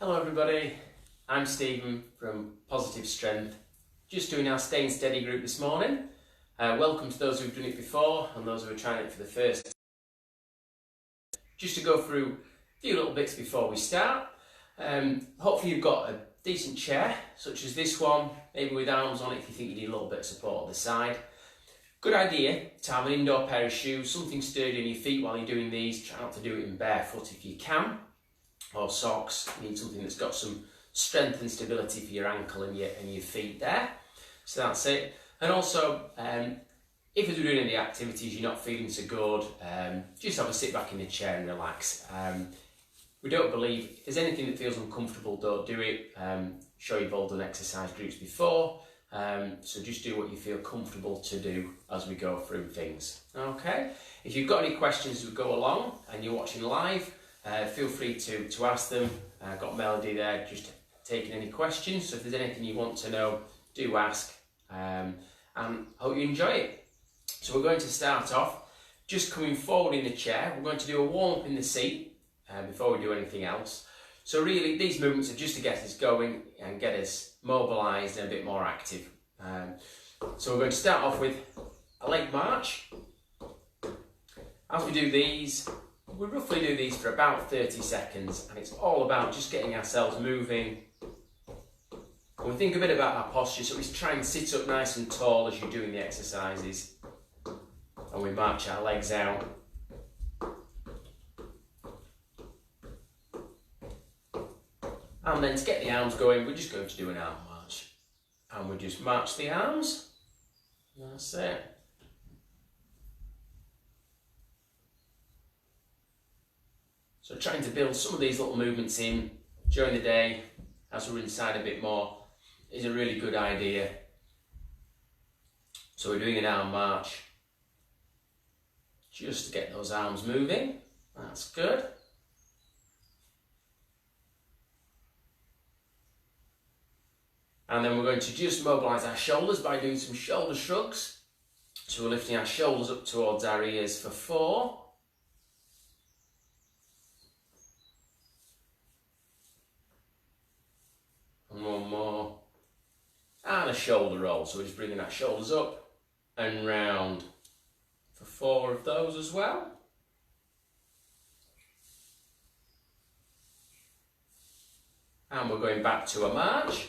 Hello everybody, I'm Stephen from Positive Strength. Just doing our Staying Steady group this morning. Welcome to those who've done it before and those who are trying it for the first time. Just to go through a few little bits before we start. Hopefully you've got a decent chair, such as this one, maybe with arms on it if you think you need a little bit of support on the side. Good idea to have an indoor pair of shoes, something sturdy on your feet while you're doing these. Try not to do it in barefoot if you can. Or socks. You need something that's got some strength and stability for your ankle and your feet there. So that's it. And also, if you're doing any activities you're not feeling so good, just have a sit back in the chair and relax. We don't believe, if there's anything that feels uncomfortable, don't do it. Sure, you've all done exercise groups before, so just do what you feel comfortable to do as we go through things. Okay? If you've got any questions as we go along and you're watching live, feel free to ask them. I've got Melody there just taking any questions, so if there's anything you want to know, do ask, and I hope you enjoy it. So we're going to start off just coming forward in the chair. We're going to do a warm up in the seat before we do anything else. So really these movements are just to get us going and get us mobilised and a bit more active. So we're going to start off with a leg march. As we do these, we roughly do these for about 30 seconds, and it's all about just getting ourselves moving. And we think a bit about our posture, so we try and sit up nice and tall as you're doing the exercises, and we march our legs out. And then to get the arms going, we're just going to do an arm march, and we just march the arms. That's it. So trying to build some of these little movements in during the day as we're inside a bit more is a really good idea. So we're doing an arm march just to get those arms moving. That's good. And then we're going to just mobilise our shoulders by doing some shoulder shrugs. So we're lifting our shoulders up towards our ears for 4. And one more, and a shoulder roll, so we're just bringing our shoulders up and round for 4 of those as well. And we're going back to a march,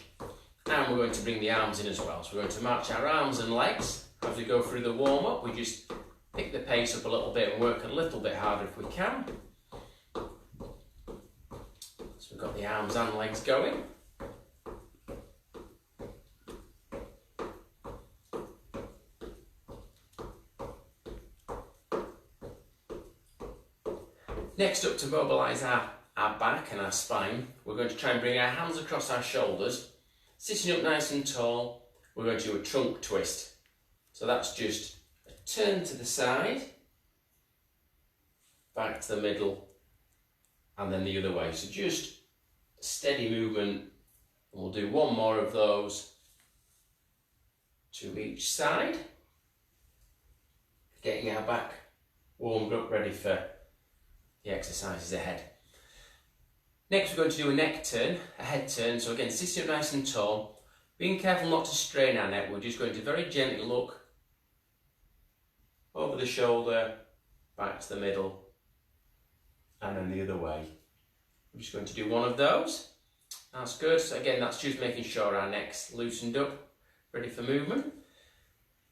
and we're going to bring the arms in as well. So we're going to march our arms and legs as we go through the warm-up. We just pick the pace up a little bit and work a little bit harder if we can. So we've got the arms and legs going. Next up, to mobilise our back and our spine, we're going to try and bring our hands across our shoulders, sitting up nice and tall. We're going to do a trunk twist. So that's just a turn to the side, back to the middle, and then the other way. So just a steady movement, and we'll do one more of those to each side, getting our back warmed up, ready for the exercises ahead. Next we're going to do a neck turn, a head turn. So again, sitting up nice and tall, being careful not to strain our neck. We're just going to very gently look over the shoulder, back to the middle, and then the other way. We're just going to do one of those. That's good. So again, that's just making sure our neck's loosened up, ready for movement.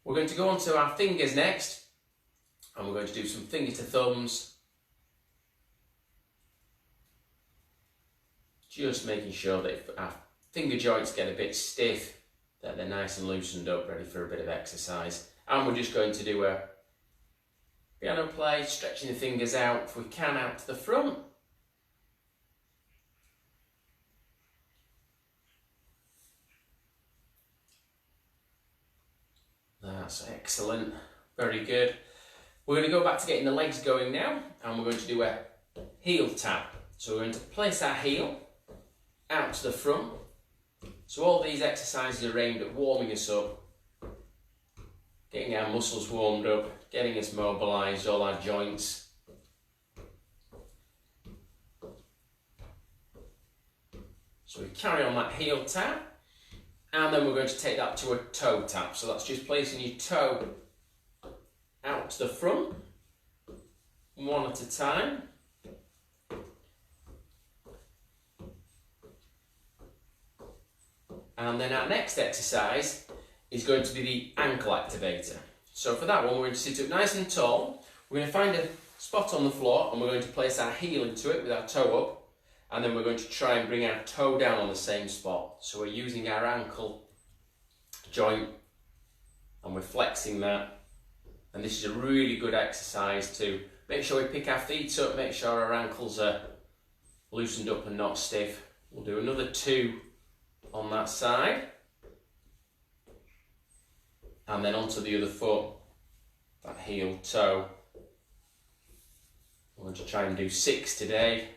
We're going to go on to our fingers next, and we're going to do some finger to thumbs. Just making sure that if our finger joints get a bit stiff, that they're nice and loosened up, ready for a bit of exercise. And we're just going to do a piano play, stretching the fingers out, if we can, out to the front. That's excellent, very good. We're going to go back to getting the legs going now, and we're going to do a heel tap. So we're going to place our heel out to the front. So all these exercises are aimed at warming us up, getting our muscles warmed up, getting us mobilised, all our joints. So we carry on that heel tap, and then we're going to take that to a toe tap. So that's just placing your toe out to the front, one at a time. And then our next exercise is going to be the ankle activator. So for that one, we're going to sit up nice and tall. We're going to find a spot on the floor and we're going to place our heel into it with our toe up. And then we're going to try and bring our toe down on the same spot. So we're using our ankle joint and we're flexing that. And this is a really good exercise to make sure we pick our feet up, make sure our ankles are loosened up and not stiff. We'll do another 2 on that side. And then onto the other foot, that heel toe. We're going to try and do 6 today.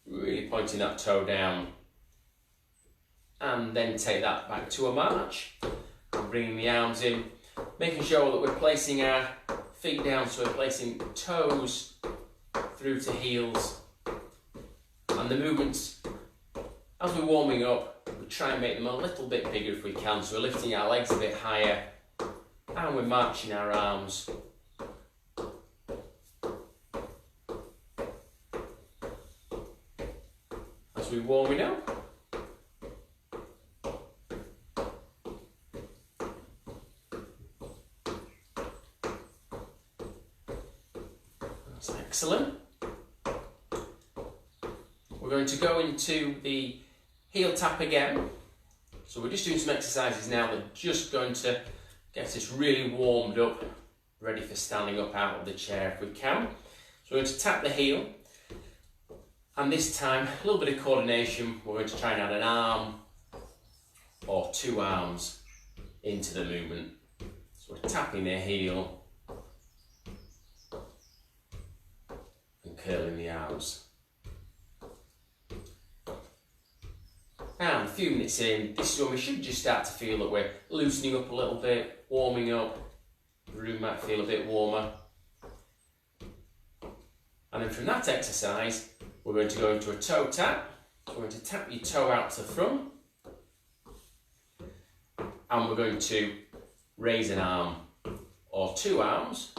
Really pointing that toe down. And then take that back to a march. And bringing the arms in. Making sure that we're placing our feet down, so we're placing toes through to heels. And the movements, as we're warming up, we try and make them a little bit bigger if we can. So we're lifting our legs a bit higher. And we're marching our arms. As we're warming up. That's excellent. We're going to go into the heel tap again. So we're just doing some exercises now that are just going to get us really warmed up, ready for standing up out of the chair if we can. So we're going to tap the heel. And this time, a little bit of coordination. We're going to try and add an arm or 2 arms into the movement. So we're tapping the heel and curling the arms. And a few minutes in, this is when we should just start to feel that we're loosening up a little bit, warming up. The room might feel a bit warmer. And then from that exercise, we're going to go into a toe tap. So we're going to tap your toe out to the front. And we're going to raise an arm or 2 arms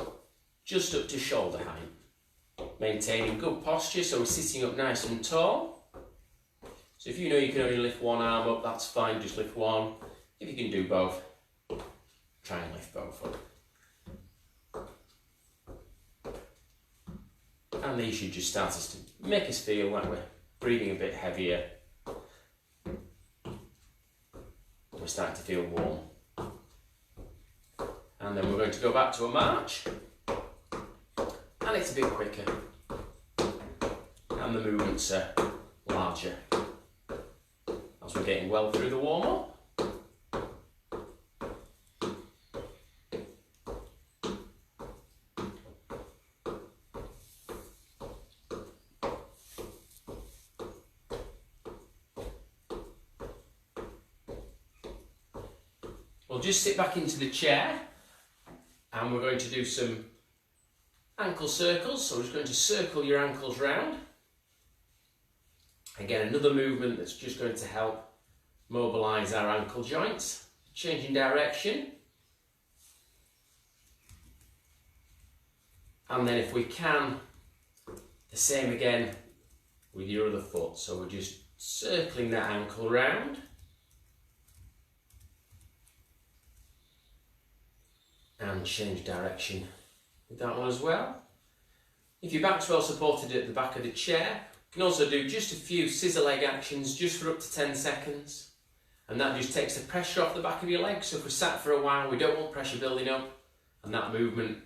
just up to shoulder height. Maintaining good posture, so we're sitting up nice and tall. So if you know you can only lift 1 arm up, that's fine, just lift 1. If you can do both, try and lift both up. And these should just start us to make us feel like we're breathing a bit heavier. We're starting to feel warm. And then we're going to go back to a march. And it's a bit quicker. And the movements are larger. As we're getting well through the warm-up. We'll just sit back into the chair and we're going to do some ankle circles. So we're just going to circle your ankles round. Again, another movement that's just going to help mobilise our ankle joints. Changing direction. And then if we can, the same again with your other foot. So we're just circling that ankle round. And change direction with that one as well. If your back's well supported at the back of the chair, you can also do just a few scissor leg actions just for up to 10 seconds. And that just takes the pressure off the back of your legs. So if we're sat for a while, we don't want pressure building up. And that movement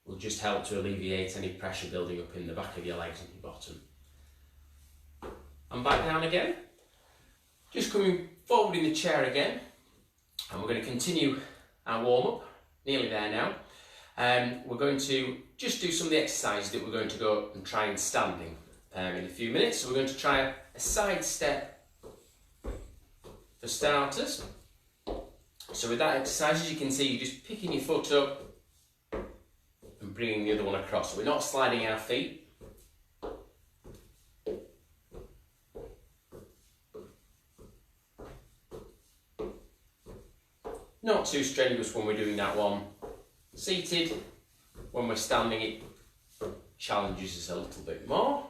will just help to alleviate any pressure building up in the back of your legs and your bottom. And back down again. Just coming forward in the chair again. And we're going to continue our warm-up. Nearly there now. We're going to just do some of the exercises that we're going to go and try and standing in a few minutes. So we're going to try a side step for starters. So with that exercise, as you can see, you're just picking your foot up and bringing the other one across. So we're not sliding our feet. not too strenuous when we're doing that one. Seated, when we're standing, it challenges us a little bit more.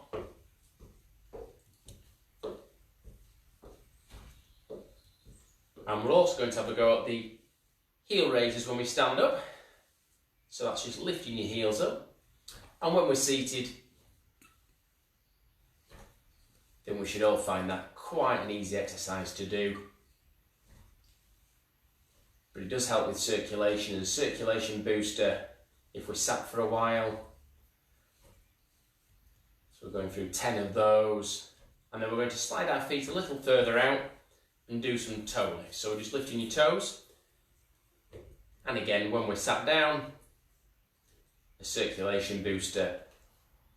And we're also going to have a go at the heel raises when we stand up. So that's just lifting your heels up. And when we're seated, then we should all find that quite an easy exercise to do. But it does help with circulation, and a circulation booster if we're sat for a while. So we're going through 10 of those, and then we're going to slide our feet a little further out and do some toe lifts. So we're just lifting your toes, and again when we're sat down, a circulation booster,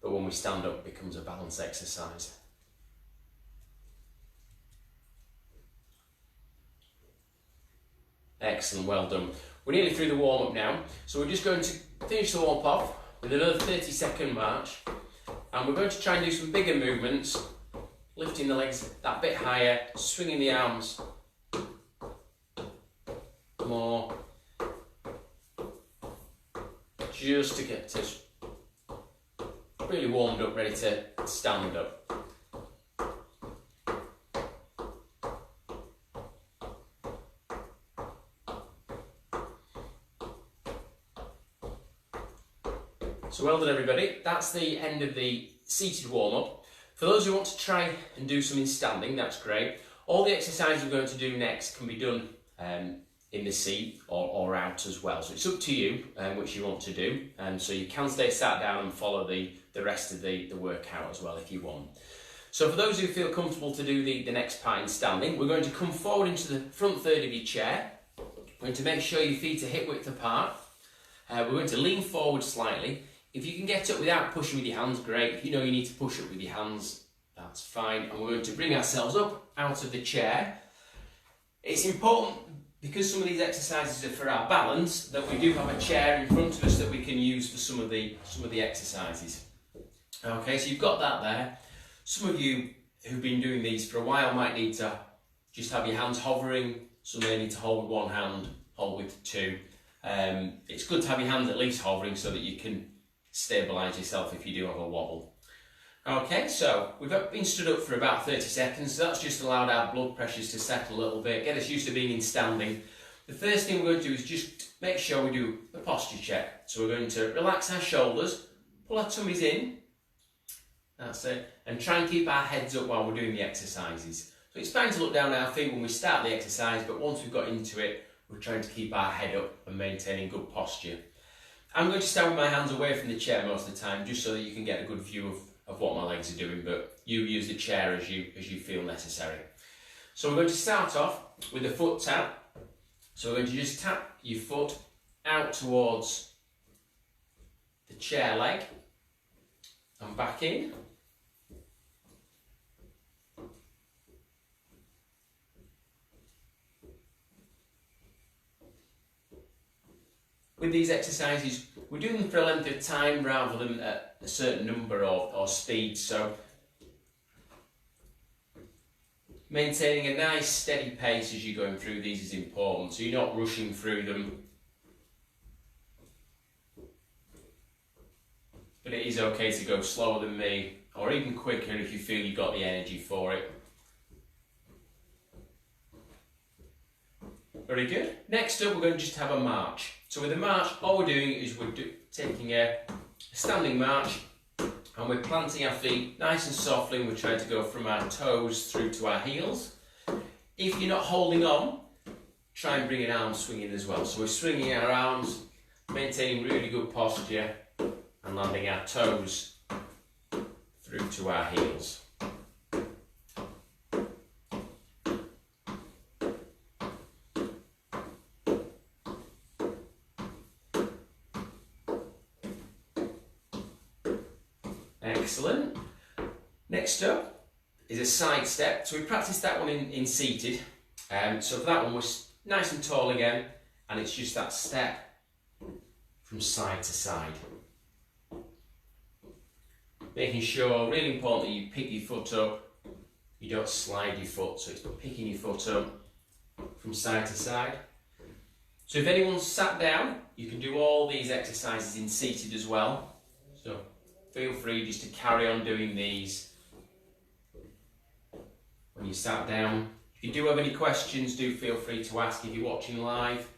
but when we stand up it becomes a balance exercise. Excellent, well done. We're nearly through the warm-up now, so we're just going to finish the warm-up off with another 30-second march, and we're going to try and do some bigger movements, lifting the legs that bit higher, swinging the arms more, just to get us really warmed up, ready to stand up. So well done everybody, that's the end of the seated warm-up. For those who want to try and do some in standing, that's great. All the exercises we're going to do next can be done in the seat or out as well. So it's up to you which you want to do. So you can stay sat down and follow the rest of the workout as well if you want. So for those who feel comfortable to do the next part in standing, we're going to come forward into the front third of your chair. We're going to make sure your feet are hip width apart. We're going to lean forward slightly. If you can get up without pushing with your hands, great. If you know you need to push up with your hands, that's fine. And we're going to bring ourselves up out of the chair. It's important, because some of these exercises are for our balance, that we do have a chair in front of us that we can use for some of the exercises. Okay, so you've got that there. Some of you who've been doing these for a while might need to just have your hands hovering. Some may need to hold with one hand, hold with two. It's good to have your hands at least hovering so that you can stabilise yourself if you do have a wobble. Okay, so we've been stood up for about 30 seconds, so that's just allowed our blood pressures to settle a little bit, get us used to being in standing. The first thing we're going to do is just make sure we do a posture check. So we're going to relax our shoulders, pull our tummies in, that's it, and try and keep our heads up while we're doing the exercises. So it's fine to look down at our feet when we start the exercise, but once we've got into it, we're trying to keep our head up and maintaining good posture. I'm going to stand with my hands away from the chair most of the time, just so that you can get a good view of what my legs are doing, but you use the chair as you feel necessary. So we're going to start off with a foot tap. So we're going to just tap your foot out towards the chair leg and back in. With these exercises, we're doing them for a length of time rather than a certain number or speed, so maintaining a nice steady pace as you're going through these is important, so you're not rushing through them. But it is okay to go slower than me, or even quicker if you feel you've got the energy for it. Very good. Next up, we're going to just have a march. So with a march, all we're doing is we're taking a standing march, and we're planting our feet nice and softly, and we're trying to go from our toes through to our heels. If you're not holding on, try and bring an arm swing in as well. So we're swinging our arms, maintaining really good posture, and landing our toes through to our heels. Excellent. Next up is a side step. So we practiced that one in seated. So for that one, we're nice and tall again, and it's just that step from side to side. Making sure, really important, that you pick your foot up, you don't slide your foot, so it's picking your foot up from side to side. So if anyone's sat down, you can do all these exercises in seated as well. So feel free just to carry on doing these when you sat down. If you do have any questions, do feel free to ask if you're watching live.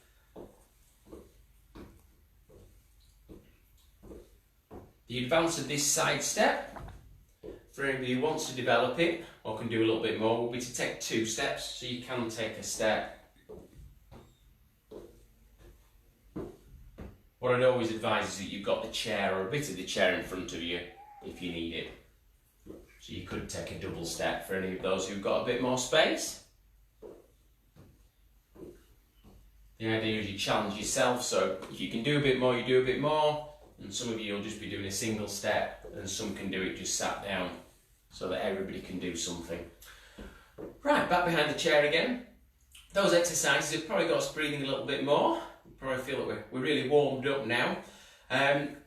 The advance of this side step, for anybody who wants to develop it or can do a little bit more, will be to take 2 steps. So you can take a step. What I'd always advise is that you've got the chair or a bit of the chair in front of you if you need it. So you could take a double step for any of those who've got a bit more space. The idea is you challenge yourself, so if you can do a bit more, you do a bit more, and some of you will just be doing a single step, and some can do it just sat down, so that everybody can do something. Right, back behind the chair again. Those exercises have probably got us breathing a little bit more. Probably feel that we're really warmed up now.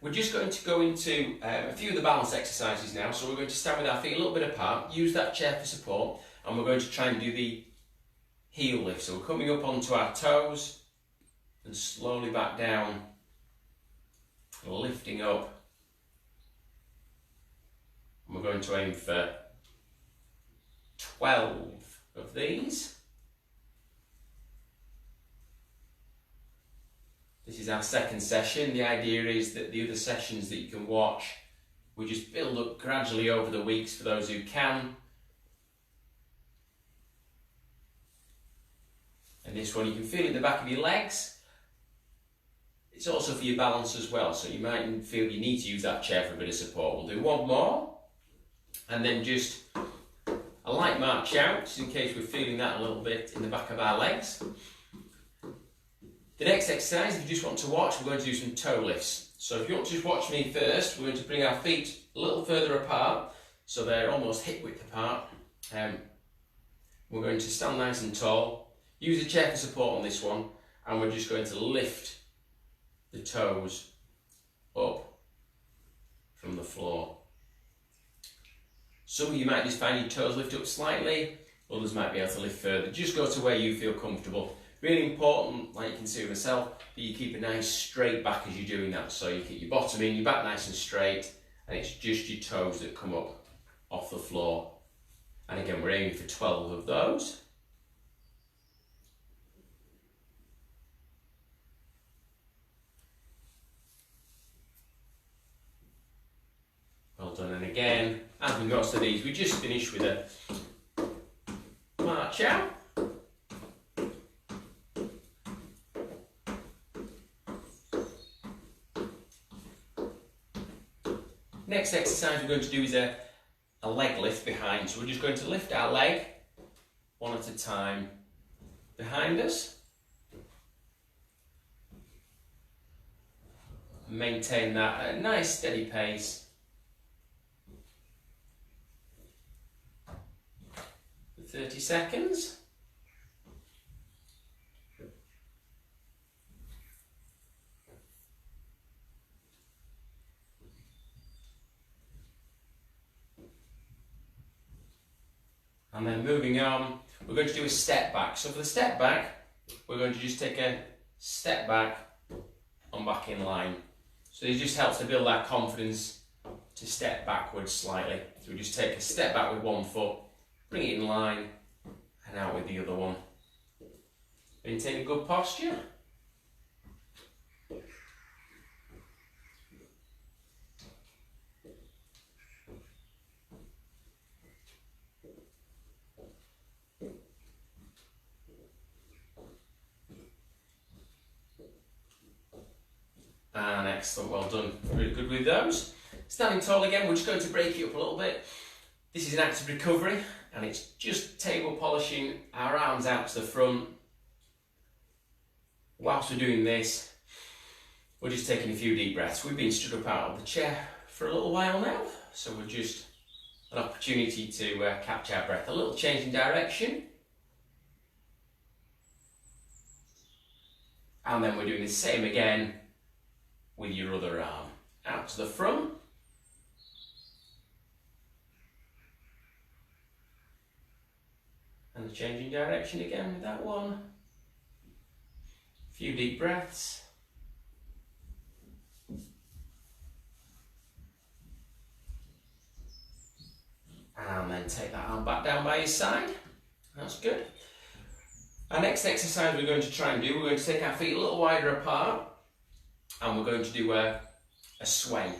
We're just going to go into a few of the balance exercises now. So we're going to stand with our feet a little bit apart, use that chair for support, and we're going to try and do the heel lift. So we're coming up onto our toes and slowly back down, lifting up. And we're going to aim for 12 of these. This is our second session. The idea is that the other sessions that you can watch, we just build up gradually over the weeks for those who can. And this one you can feel in the back of your legs. It's also for your balance as well, so you might feel you need to use that chair for a bit of support. We'll do one more, and then just a light march out, just in case we're feeling that a little bit in the back of our legs. The next exercise, if you just want to watch, we're going to do some toe lifts. So if you want to just watch me first, we're going to bring our feet a little further apart, so they're almost hip width apart. We're going to stand nice and tall, use a chair for support on this one, and we're just going to lift the toes up from the floor. Some of you might just find your toes lift up slightly, others might be able to lift further. Just go to where you feel comfortable. Really important, like you can see with myself, that you keep a nice straight back as you're doing that. So you keep your bottom in, your back nice and straight, and it's just your toes that come up off the floor. And again, we're aiming for 12 of those. Well done. And again, as we go to these, we just finish with a march out. Next exercise we're going to do is a leg lift behind. So we're just going to lift our leg one at a time behind us. Maintain that at a nice steady pace for 30 seconds. And then moving on, we're going to do a step back. So for the step back, we're going to just take a step back and back in line. So this just helps to build our confidence to step backwards slightly. So we just take a step back with one foot, bring it in line, and out with the other one. Maintain a good posture. And excellent, well done, really good with those. Standing tall again, we're just going to break it up a little bit. This is an active recovery, and it's just table polishing our arms out to the front. Whilst we're doing this, we're just taking a few deep breaths. We've been stood up out of the chair for a little while now, so we're just an opportunity to catch our breath. A little change in direction. And then we're doing the same again with your other arm. Out to the front. And changing direction again with that one. A few deep breaths. And then take that arm back down by your side. That's good. Our next exercise we're going to try and do, we're going to take our feet a little wider apart and we're going to do a sway.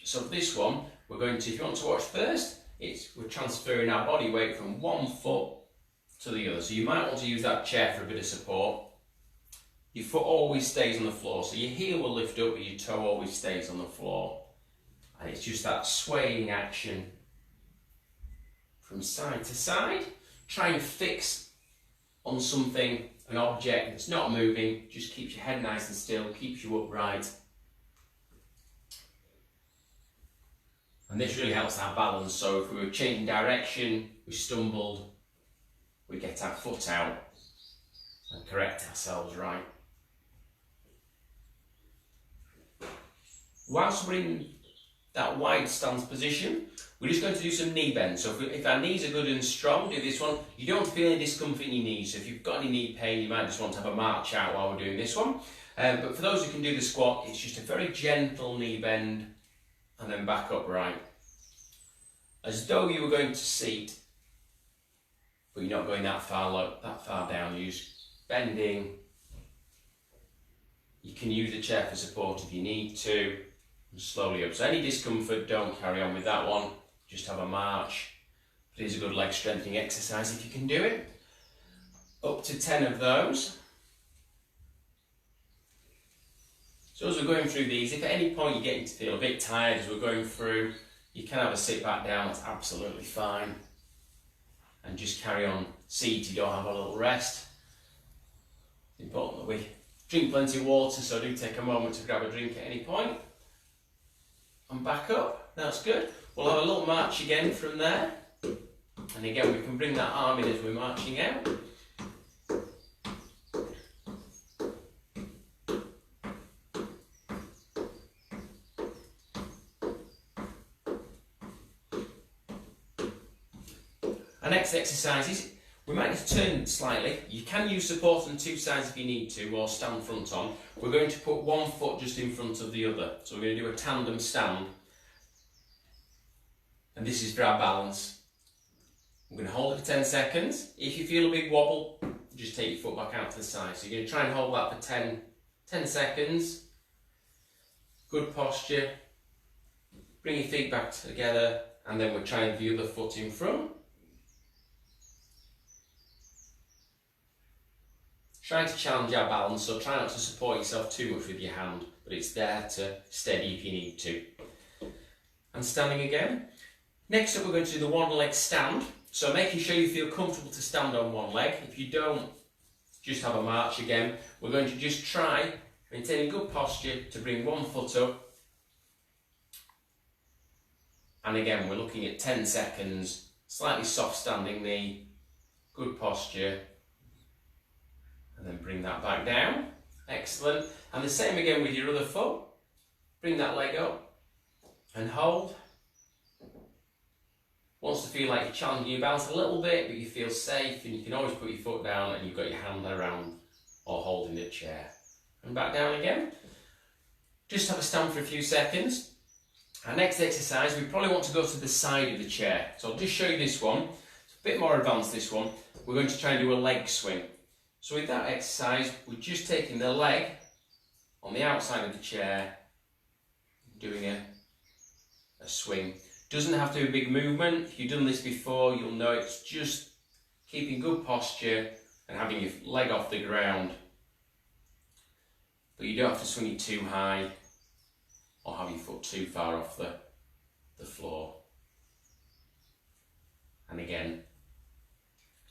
So for this one, we're going to, if you want to watch first, we're transferring our body weight from one foot to the other. So you might want to use that chair for a bit of support. Your foot always stays on the floor, so your heel will lift up but your toe always stays on the floor. And it's just that swaying action from side to side. Try and fix on something, an object that's not moving, just keeps your head nice and still, keeps you upright. And this really helps our balance, so if we were changing direction, we stumbled, we get our foot out and correct ourselves right. Whilst we're in that wide stance position, we're just going to do some knee bends. So if our knees are good and strong, do this one. You don't feel any discomfort in your knees, so if you've got any knee pain, you might just want to have a march out while we're doing this one. But for those who can do the squat, it's just a very gentle knee bend and then back upright. As though you were going to seat, but you're not going that far low, that far down. You're just bending. You can use the chair for support if you need to, and slowly up. So any discomfort, don't carry on with that one. Just have a march. It is a good leg strengthening exercise if you can do it. Up to 10 of those. So as we're going through these, if at any point you're getting to feel a bit tired as we're going through, you can have a sit back down, that's absolutely fine. And just carry on seated or have a little rest. It's important that we drink plenty of water, so do take a moment to grab a drink at any point. And back up, that's good. We'll have a little march again from there. And again, we can bring that arm in as we're marching out. Our next exercise is, we might have to turn slightly. You can use support on two sides if you need to, or stand front on. We're going to put one foot just in front of the other. So we're going to do a tandem stand. And this is for our balance. We're going to hold it for 10 seconds. If you feel a big wobble, just take your foot back out to the side. So you're going to try and hold that for 10 seconds. Good posture. Bring your feet back together, and then we're trying the other foot in front. Trying to challenge our balance, so try not to support yourself too much with your hand, but it's there to steady if you need to. And standing again. Next up, we're going to do the one leg stand. So making sure you feel comfortable to stand on one leg. If you don't, just have a march again. We're going to just try, maintaining good posture, to bring one foot up. And again, we're looking at 10 seconds, slightly soft standing knee, good posture. And then bring that back down. Excellent. And the same again with your other foot. Bring that leg up and hold. Wants to feel like you're challenging your balance a little bit, but you feel safe, and you can always put your foot down and you've got your hand around or holding the chair. And back down again. Just have a stand for a few seconds. Our next exercise, we probably want to go to the side of the chair. So I'll just show you this one. It's a bit more advanced, this one. We're going to try and do a leg swing. So with that exercise, we're just taking the leg on the outside of the chair, doing a swing. Doesn't have to be a big movement. If you've done this before, you'll know it's just keeping good posture and having your leg off the ground. But you don't have to swing it too high or have your foot too far off the floor. And again,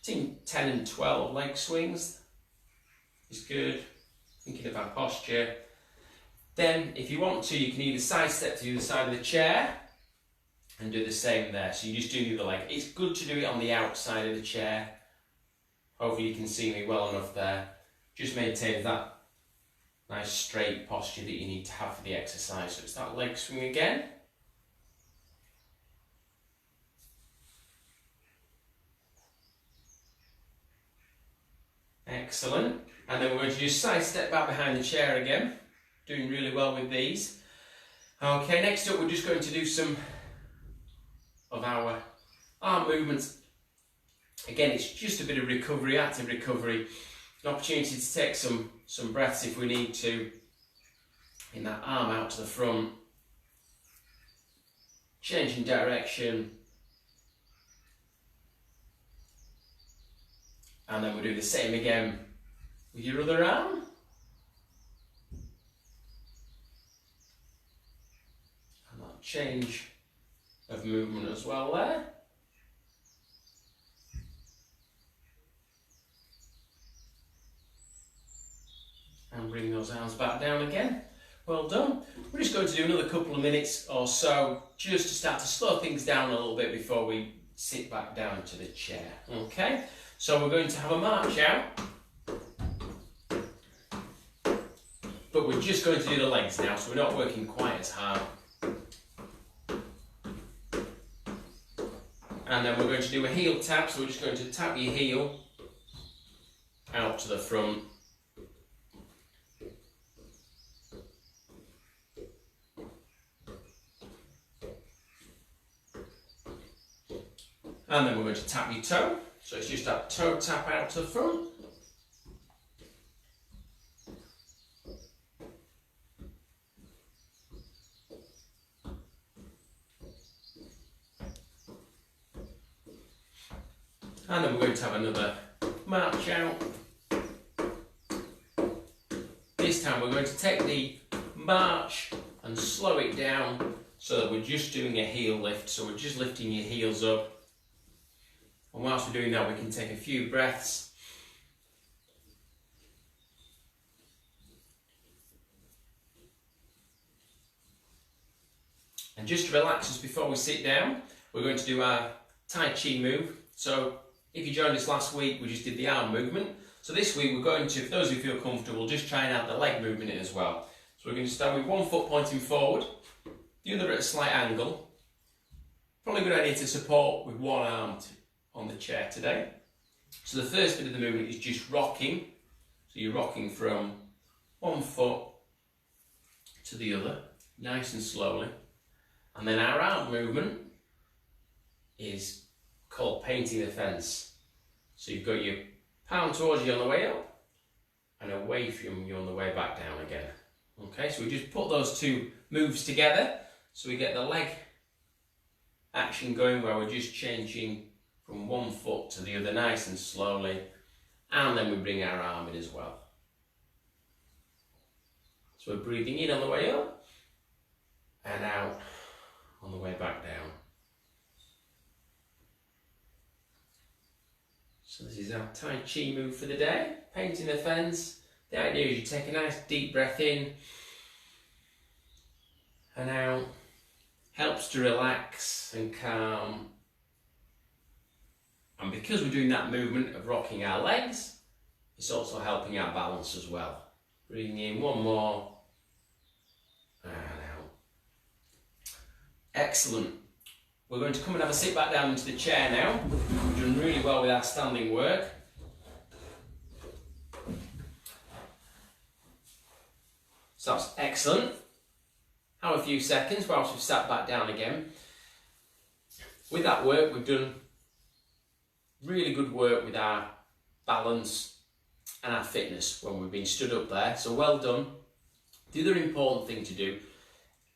between 10 and 12 leg swings is good. Thinking of our posture. Then, if you want to, you can either side step to the other side of the chair and do the same there. So you just do the other leg. It's good to do it on the outside of the chair. Hopefully you can see me well enough there. Just maintain that nice straight posture that you need to have for the exercise. So it's that leg swing again. Excellent. And then we're going to just side step back behind the chair again. Doing really well with these. Okay, next up we're just going to do some of our arm movements. Again, it's just a bit of recovery, active recovery. An opportunity to take some breaths if we need to. In that arm out to the front. Changing direction. And then we'll do the same again with your other arm. And that change of movement as well there. And bring those arms back down again. Well done. We're just going to do another couple of minutes or so just to start to slow things down a little bit before we sit back down to the chair. Okay, so we're going to have a march out. But we're just going to do the legs now, so we're not working quite as hard. And then we're going to do a heel tap, so we're just going to tap your heel out to the front. And then we're going to tap your toe, so it's just that toe tap out to the front. And then we're going to have another march out. This time we're going to take the march and slow it down so that we're just doing a heel lift, so we're just lifting your heels up. And whilst we're doing that, we can take a few breaths. And just to relax us before we sit down, we're going to do our Tai Chi move. So if you joined us last week, we just did the arm movement. So this week we're going to, for those who feel comfortable, just try and add the leg movement in as well. So we're going to start with one foot pointing forward, the other at a slight angle. Probably a good idea to support with one arm on the chair today. So the first bit of the movement is just rocking. So you're rocking from one foot to the other, nice and slowly. And then our arm movement is called painting the fence. So you've got your palm towards you on the way up and away from you on the way back down again. Okay, so we just put those two moves together so we get the leg action going where we're just changing from one foot to the other nice and slowly, and then we bring our arm in as well. So we're breathing in on the way up and out on the way back down. So this is our Tai Chi move for the day, painting the fence. The idea is you take a nice deep breath in and out. Helps to relax and calm. And because we're doing that movement of rocking our legs, it's also helping our balance as well. Breathing in one more and out. Excellent. We're going to come and have a sit back down into the chair now. We've done really well with our standing work. So that's excellent. Have a few seconds whilst we've sat back down again. With that work, we've done really good work with our balance and our fitness when we've been stood up there. So well done. The other important thing to do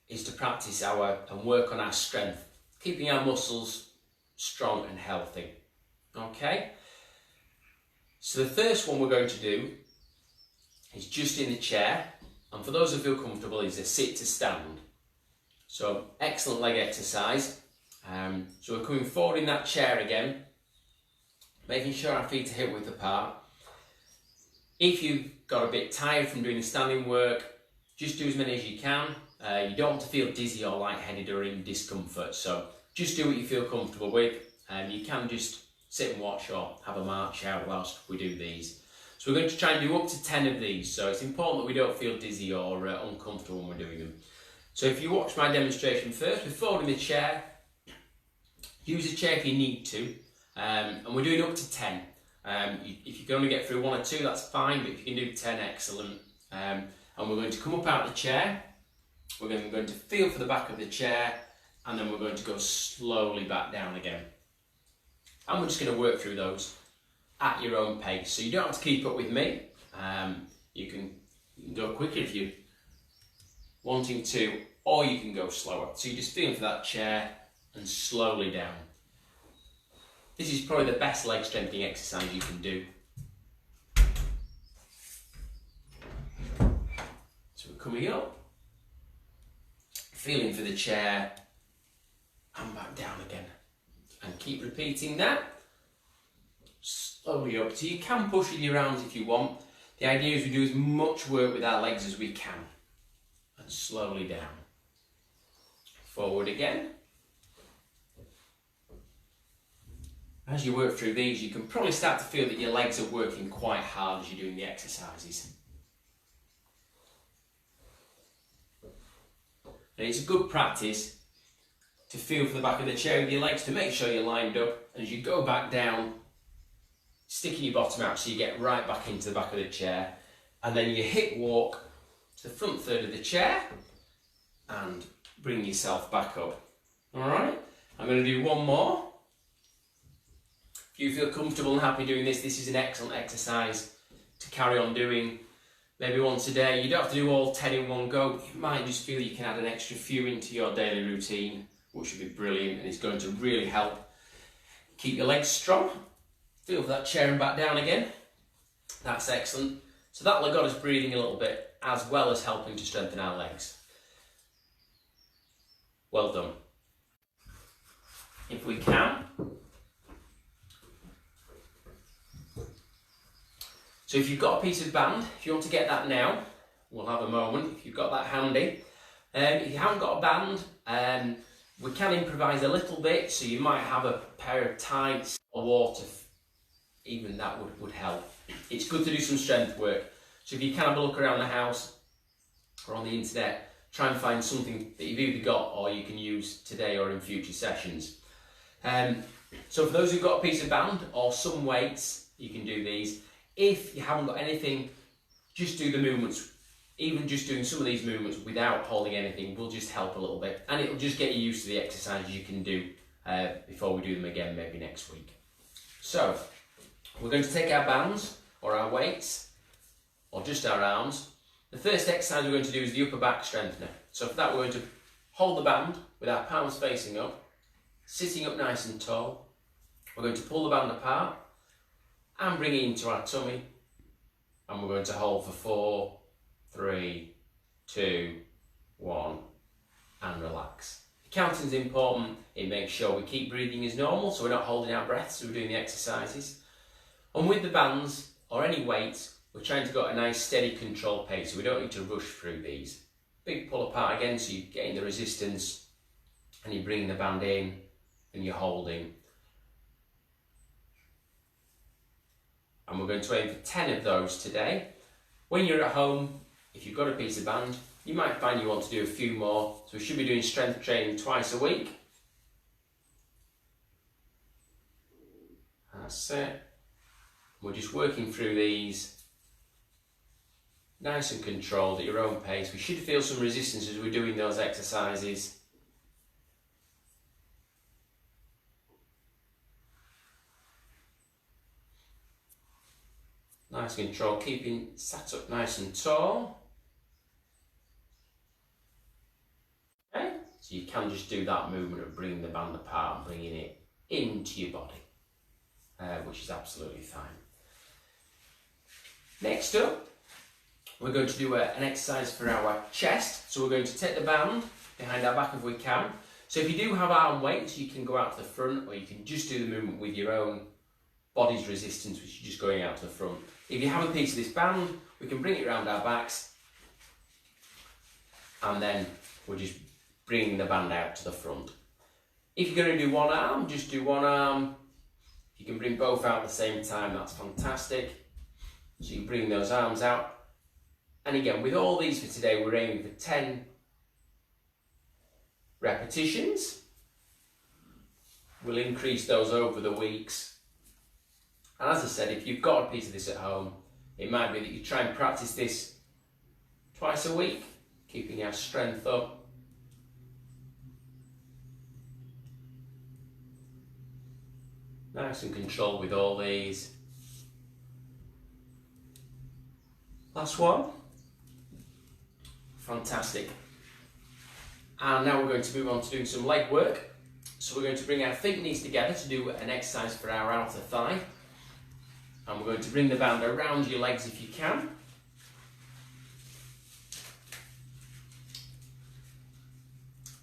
is to practice and work on our strength, keeping our muscles strong and healthy. Okay? So the first one we're going to do is just in the chair. And for those who feel comfortable, is a sit to stand. So excellent leg exercise. So we're coming forward in that chair again, making sure our feet are hip width apart. If you've got a bit tired from doing the standing work, just do as many as you can. You don't want to feel dizzy or lightheaded or in discomfort. So just do what you feel comfortable with. You can just sit and watch or have a march out whilst we do these. So we're going to try and do up to 10 of these, so it's important that we don't feel dizzy or uncomfortable when we're doing them. So if you watch my demonstration first, we're forward in the chair, use the chair if you need to, and we're doing up to 10. If you can only get through 1 or 2, that's fine, but if you can do 10, excellent. And we're going to come up out of the chair. We're going to feel for the back of the chair, and then we're going to go slowly back down again. And we're just going to work through those at your own pace. So you don't have to keep up with me. You can go quicker if you're wanting to, or you can go slower. So you're just feeling for that chair and slowly down. This is probably the best leg strengthening exercise you can do. So we're coming up, feeling for the chair, and back down again. And keep repeating that. Slowly up. So you can push with your arms if you want. The idea is we do as much work with our legs as we can. And slowly down. Forward again. As you work through these, you can probably start to feel that your legs are working quite hard as you're doing the exercises. And it's a good practice to feel for the back of the chair with your legs to make sure you're lined up. And as you go back down, sticking your bottom out so you get right back into the back of the chair. And then you hip walk to the front third of the chair and bring yourself back up. Alright, I'm going to do one more. If you feel comfortable and happy doing this, this is an excellent exercise to carry on doing. Maybe once a day. You don't have to do all 10 in one go. You might just feel you can add an extra few into your daily routine, which would be brilliant, and it's going to really help keep your legs strong. Feel for that chair and back down again. That's excellent. So that'll have got us breathing a little bit, as well as helping to strengthen our legs. Well done. If we can. So if you've got a piece of band, if you want to get that now, we'll have a moment, if you've got that handy. If you haven't got a band, we can improvise a little bit, so you might have a pair of tights or water, even that would help. It's good to do some strength work. So if you can have a look around the house or on the internet, try and find something that you've either got or you can use today or in future sessions. So for those who've got a piece of band or some weights, you can do these. If you haven't got anything, just do the movements. Even just doing some of these movements without holding anything will just help a little bit, and it'll just get you used to the exercises you can do before we do them again maybe next week. So we're going to take our bands or our weights or just our arms. The first exercise we're going to do is the upper back strengthener. So for that we're going to hold the band with our palms facing up, sitting up nice and tall. We're going to pull the band apart and bring it into our tummy, and we're going to hold for 4, 3, 2, 1, and relax. The counting is important. It makes sure we keep breathing as normal, so we're not holding our breath as we're doing the exercises. And with the bands or any weights, we're trying to go at a nice steady controlled pace, so we don't need to rush through these. Big pull apart again, so you're getting the resistance, and you're bringing the band in, and you're holding. And we're going to aim for 10 of those today. When you're at home, if you've got a piece of band, you might find you want to do a few more. So we should be doing strength training twice a week. That's it. We're just working through these nice and controlled at your own pace. We should feel some resistance as we're doing those exercises. Nice control, keeping sat up nice and tall. Okay, so you can just do that movement of bringing the band apart and bringing it into your body, which is absolutely fine. Next up, we're going to do an exercise for our chest. So we're going to take the band behind our back if we can. So if you do have arm weights, you can go out to the front, or you can just do the movement with your own body's resistance, which is just going out to the front. If you have a piece of this band, we can bring it around our backs, and then we're just bringing the band out to the front. If you're going to do one arm, just do one arm. If you can bring both out at the same time, that's fantastic. So you bring those arms out. And again, with all these for today, we're aiming for 10 repetitions. We'll increase those over the weeks And as I said, if you've got a piece of this at home, it might be that you try and practice this twice a week, keeping our strength up. Nice and controlled with all these. Last one. Fantastic. And now we're going to move on to doing some leg work. So we're going to bring our feet and knees together to do an exercise for our outer thigh. And we're going to bring the band around your legs if you can.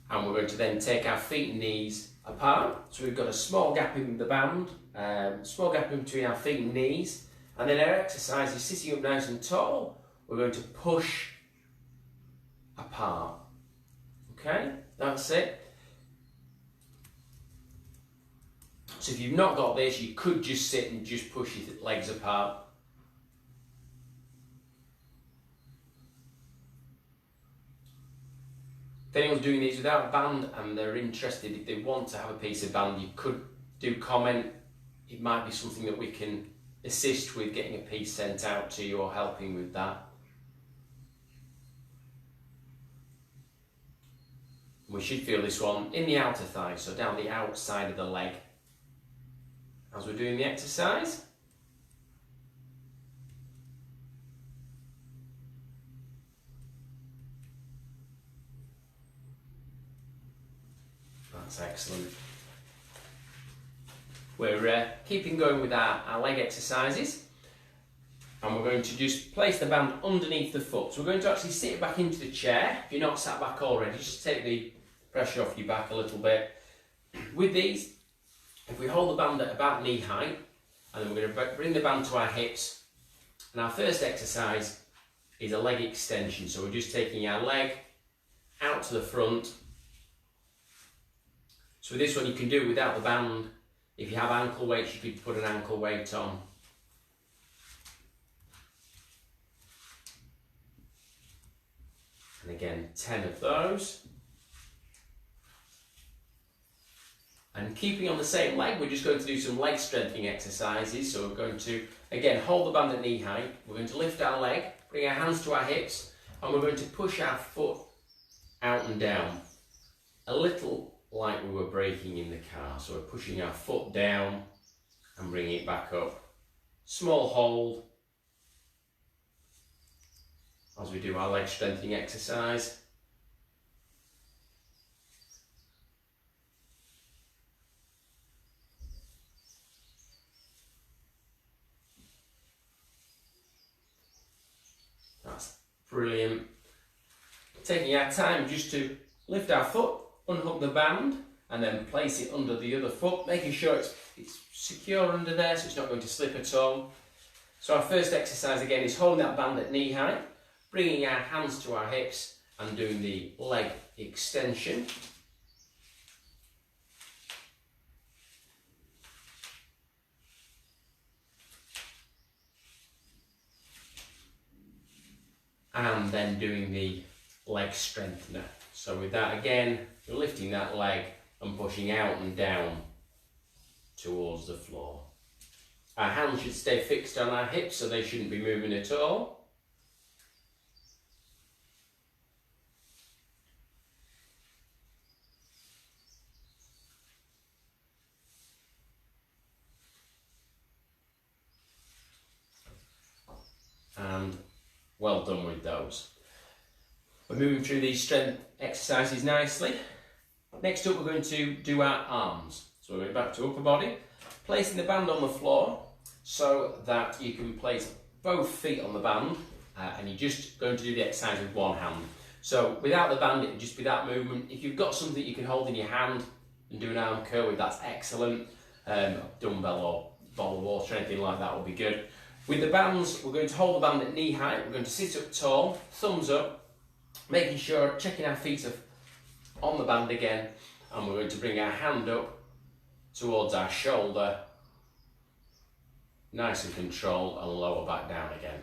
And we're going to then take our feet and knees apart. So we've got a small gap in the band, small gap in between our feet and knees. And then our exercise is sitting up nice and tall. We're going to push apart. Okay, that's it. So if you've not got this, you could just sit and just push your legs apart. If anyone's doing these without a band and they're interested, if they want to have a piece of band, you could do comment. It might be something that we can assist with getting a piece sent out to you or helping with that. We should feel this one in the outer thigh, so down the outside of the leg as we're doing the exercise. That's excellent. We're keeping going with our leg exercises, and we're going to just place the band underneath the foot. So we're going to actually sit it back into the chair. If you're not sat back already, just take the pressure off your back a little bit. With these, if we hold the band at about knee height, and then we're going to bring the band to our hips, and our first exercise is a leg extension. So we're just taking our leg out to the front. So with this one you can do it without the band. If you have ankle weights, you could put an ankle weight on. And again, 10 of those. And keeping on the same leg, we're just going to do some leg strengthening exercises. So we're going to, again, hold the band at knee height. We're going to lift our leg, bring our hands to our hips, and we're going to push our foot out and down. A little like we were braking in the car. So we're pushing our foot down and bringing it back up. Small hold as we do our leg strengthening exercise. That's brilliant. Taking our time just to lift our foot, unhook the band, and then place it under the other foot, making sure it's secure under there so it's not going to slip at all. So our first exercise again is holding that band at knee height, bringing our hands to our hips and doing the leg extension. And then doing the leg strengthener. So with that again, you're lifting that leg and pushing out and down towards the floor. Our hands should stay fixed on our hips so they shouldn't be moving at all. And well done with those. We're moving through these strength exercises nicely. Next up we're going to do our arms. So we're going back to upper body, placing the band on the floor so that you can place both feet on the band and you're just going to do the exercise with one hand. So without the band it would just be that movement. If you've got something you can hold in your hand and do an arm curl with, that's excellent. Dumbbell or bottle of water, anything like that will be good. With the bands, we're going to hold the band at knee height. We're going to sit up tall, thumbs up, making sure, checking our feet are on the band again, and we're going to bring our hand up towards our shoulder, nice and controlled, and lower back down again.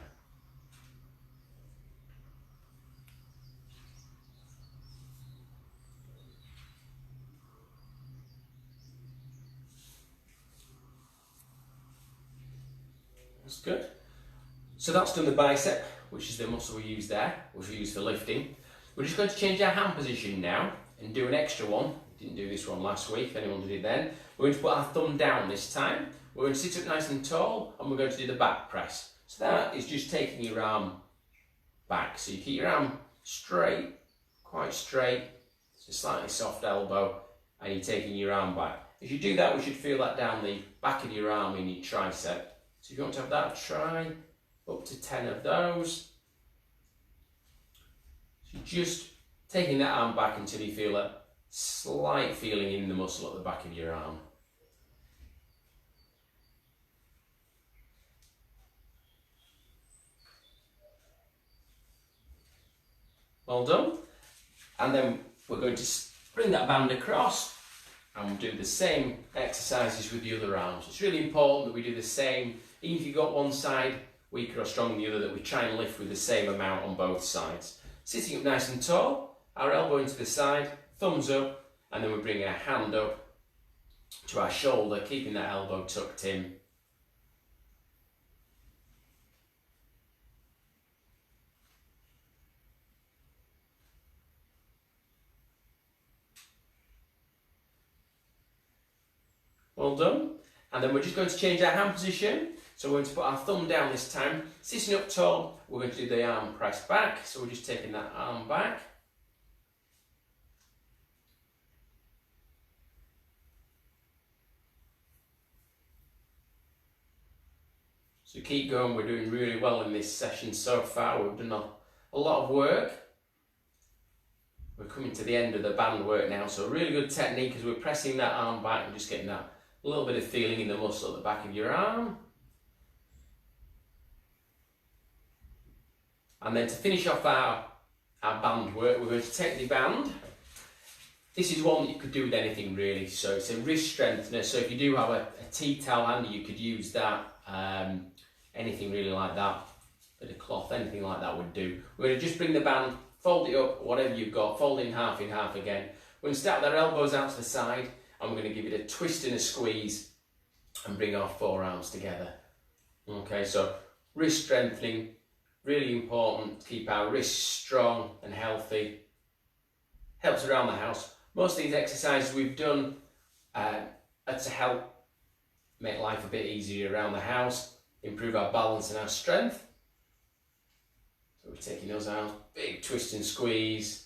That's good. So that's done the bicep, which is the muscle we use there, which we use for lifting. We're just going to change our hand position now and do an extra one. We didn't do this one last week, if anyone did it then. We're going to put our thumb down this time. We're going to sit up nice and tall, and we're going to do the back press. So that is just taking your arm back. So you keep your arm straight, quite straight. It's a slightly soft elbow, and you're taking your arm back. As you do that, we should feel that down the back of your arm in your tricep. So if you want to have that, try up to 10 of those. So just taking that arm back until you feel a slight feeling in the muscle at the back of your arm. Well done. And then we're going to bring that band across and we'll do the same exercises with the other arms. It's really important that we do the same, even if you've got one side weaker or stronger than the other, that we try and lift with the same amount on both sides. Sitting up nice and tall, our elbow into the side, thumbs up, and then we bring our hand up to our shoulder, keeping that elbow tucked in. Well done. And then we're just going to change our hand position. So we're going to put our thumb down this time. Sitting up tall, we're going to do the arm press back. So we're just taking that arm back. So keep going, we're doing really well in this session so far. We've done a lot of work. We're coming to the end of the band work now, so really good technique as we're pressing that arm back and just getting that little bit of feeling in the muscle at the back of your arm. And then to finish off our band work, we're going to take the band. This is one that you could do with anything really, so it's a wrist strengthener. So if you do have a tea towel handy, you could use that. Anything really like that, bit of cloth, anything like that would do. We're going to just bring the band, fold it up, whatever you've got, fold it in half again. We're going to start with our elbows out to the side and we're going to give it a twist and a squeeze and bring our forearms together. Okay, so wrist strengthening, really important to keep our wrists strong and healthy. Helps around the house. Most of these exercises we've done are to help make life a bit easier around the house, improve our balance and our strength. So we're taking those out, big twist and squeeze.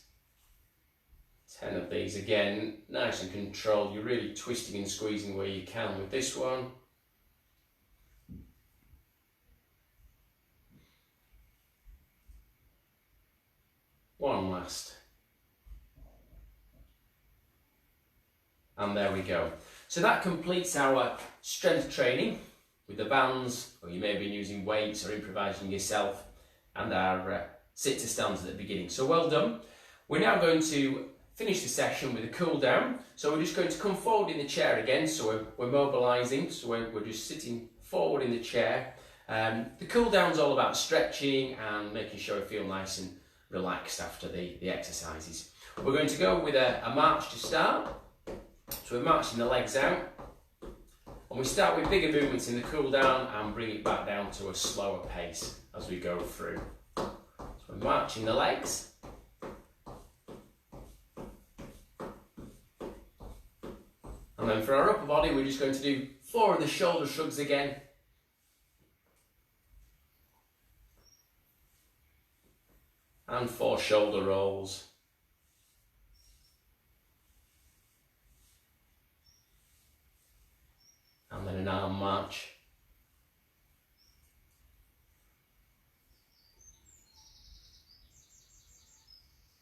10 of these again, nice and controlled. You're really twisting and squeezing where you can with this one. One last. And there we go. So that completes our strength training with the bands, or you may have been using weights or improvising yourself, and our sit to stands at the beginning. So well done. We're now going to finish the session with a cool down. So we're just going to come forward in the chair again. So we're mobilising, so we're just sitting forward in the chair. The cool down's all about stretching and making sure we feel nice and relaxed after the exercises. We're going to go with a march to start. So we're marching the legs out, and we start with bigger movements in the cool down and bring it back down to a slower pace as we go through. So we're marching the legs. And then for our upper body, we're just going to do 4 of the shoulder shrugs again. And 4 shoulder rolls. And then an arm march.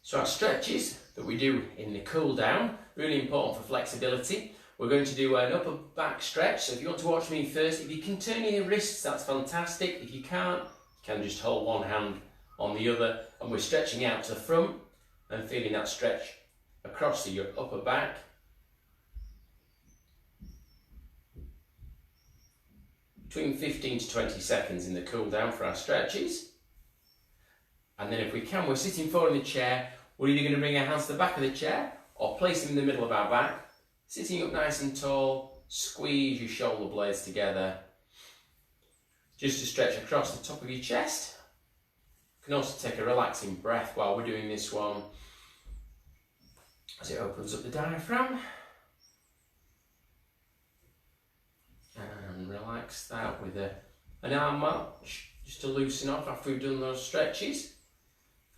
So our stretches that we do in the cool down, really important for flexibility. We're going to do an upper back stretch. So if you want to watch me first, if you can turn your wrists, that's fantastic. If you can't, you can just hold one hand on the other. And we're stretching out to the front and feeling that stretch across your upper back. Between 15 to 20 seconds in the cool down for our stretches. And then if we can, we're sitting forward in the chair. We're either going to bring our hands to the back of the chair or place them in the middle of our back. Sitting up nice and tall, squeeze your shoulder blades together. just to stretch across the top of your chest. You can also take a relaxing breath while we're doing this one, as it opens up the diaphragm. And relax that with an arm march, just to loosen off after we've done those stretches.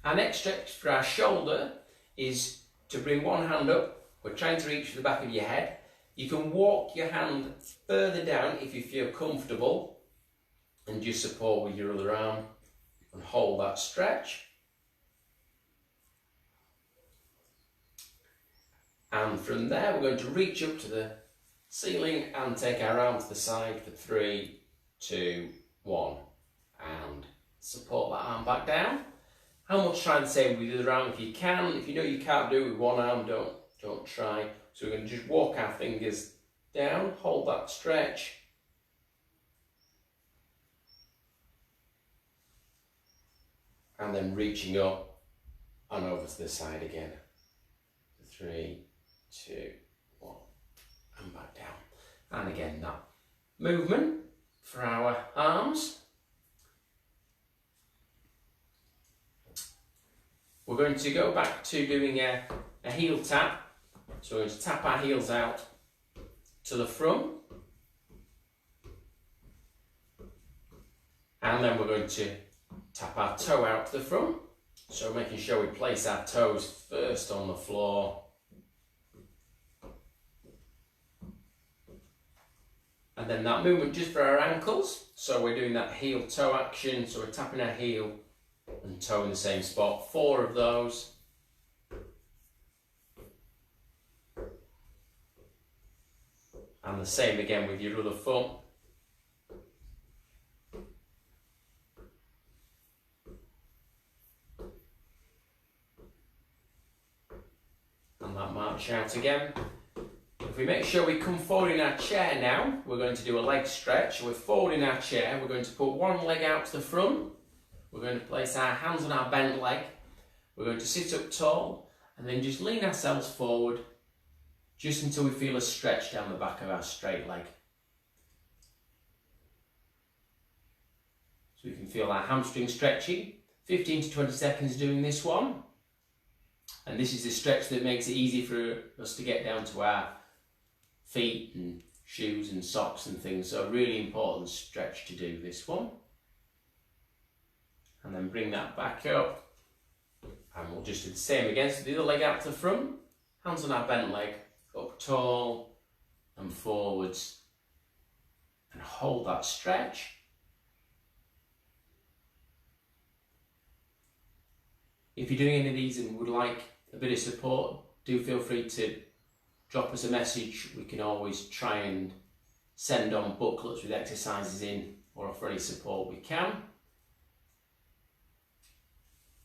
Our next stretch for our shoulder is to bring one hand up. We're trying to reach for the back of your head. You can walk your hand further down if you feel comfortable and just support with your other arm and hold that stretch. And from there we're going to reach up to the ceiling and take our arm to the side for 3, 2, 1 and support that arm back down. And we'll try the same with the other arm if you can. If you know you can't do it with one arm, don't try. So we're going to just walk our fingers down, hold that stretch. And then reaching up and over to the side again. 3, 2, 1 and back down. And again, that movement for our arms. We're going to go back to doing a heel tap. So we're going to tap our heels out to the front. And then we're going to tap our toe out to the front. So making sure we place our toes first on the floor. And then that movement just for our ankles. So we're doing that heel toe action. So we're tapping our heel and toe in the same spot. 4 of those. And the same again with your other foot. And that march out again. If we make sure we come forward in our chair now, we're going to do a leg stretch. We're forward in our chair, we're going to put one leg out to the front. We're going to place our hands on our bent leg. We're going to sit up tall and then just lean ourselves forward just until we feel a stretch down the back of our straight leg. So we can feel our hamstring stretching. 15 to 20 seconds doing this one. And this is the stretch that makes it easy for us to get down to our feet and shoes and socks and things. So a really important stretch to do this one. And then bring that back up. And we'll just do the same again. So the other leg out to the front, hands on our bent leg, up tall and forwards. And hold that stretch. If you're doing any of these and would like a bit of support, do feel free to drop us a message. We can always try and send on booklets with exercises in or offer any support we can.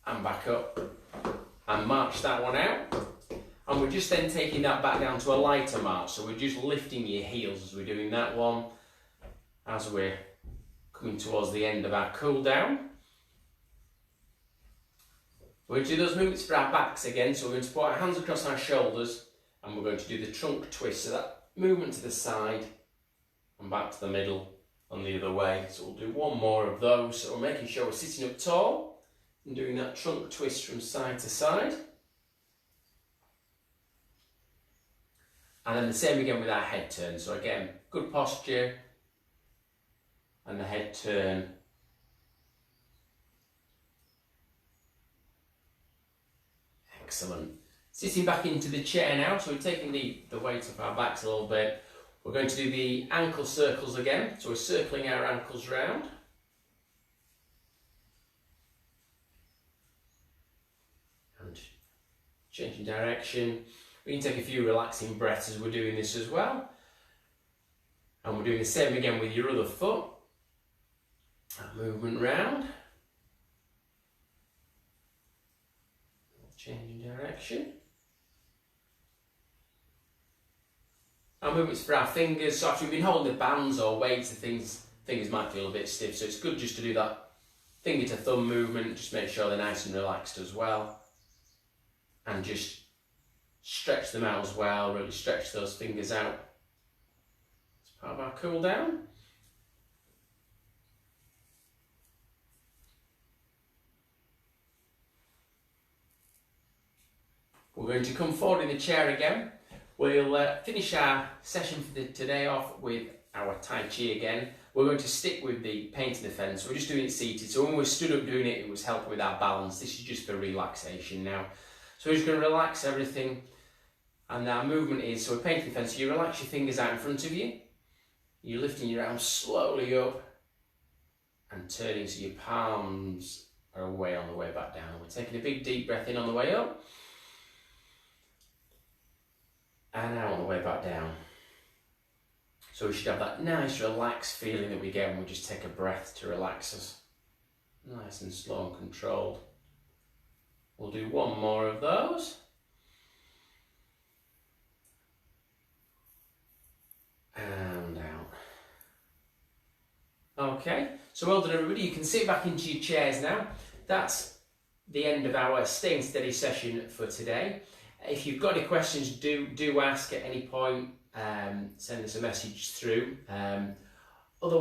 And back up and march that one out. And we're just then taking that back down to a lighter march. So we're just lifting your heels as we're doing that one, as we're coming towards the end of our cool down. We're going to do those movements for our backs again. So we're going to put our hands across our shoulders and we're going to do the trunk twist. So that movement to the side and back to the middle and the other way. So we'll do one more of those. So we're making sure we're sitting up tall and doing that trunk twist from side to side. And then the same again with our head turn. So again, good posture and the head turn. Excellent. Sitting back into the chair now, so we're taking the weight off our backs a little bit. We're going to do the ankle circles again. So we're circling our ankles round. And changing direction. We can take a few relaxing breaths as we're doing this as well. And we're doing the same again with your other foot. That movement round. Changing direction. Our movements for our fingers. So after we've been holding the bands or weights, the fingers might feel a bit stiff. So it's good just to do that finger to thumb movement. Just make sure they're nice and relaxed as well. And just stretch them out as well. Really stretch those fingers out. It's part of our cool down. We're going to come forward in the chair again. We'll finish our session for today off with our Tai Chi again. We're going to stick with the painting the fence. We're just doing it seated. So when we stood up doing it, it was helping with our balance. This is just for relaxation now. So we're just going to relax everything. And our movement is, so we're painting the fence. So you relax your fingers out in front of you. You're lifting your arms slowly up and turning so your palms are away on the way back down. We're taking a big deep breath in on the way up. And out on the way back down. So we should have that nice relaxed feeling that we get when we just take a breath to relax us. Nice and slow and controlled. We'll do one more of those. And out. Okay, so well done everybody. You can sit back into your chairs now. That's the end of our Staying Steady session for today. If you've got any questions, do ask at any point. Send us a message through. Otherwise,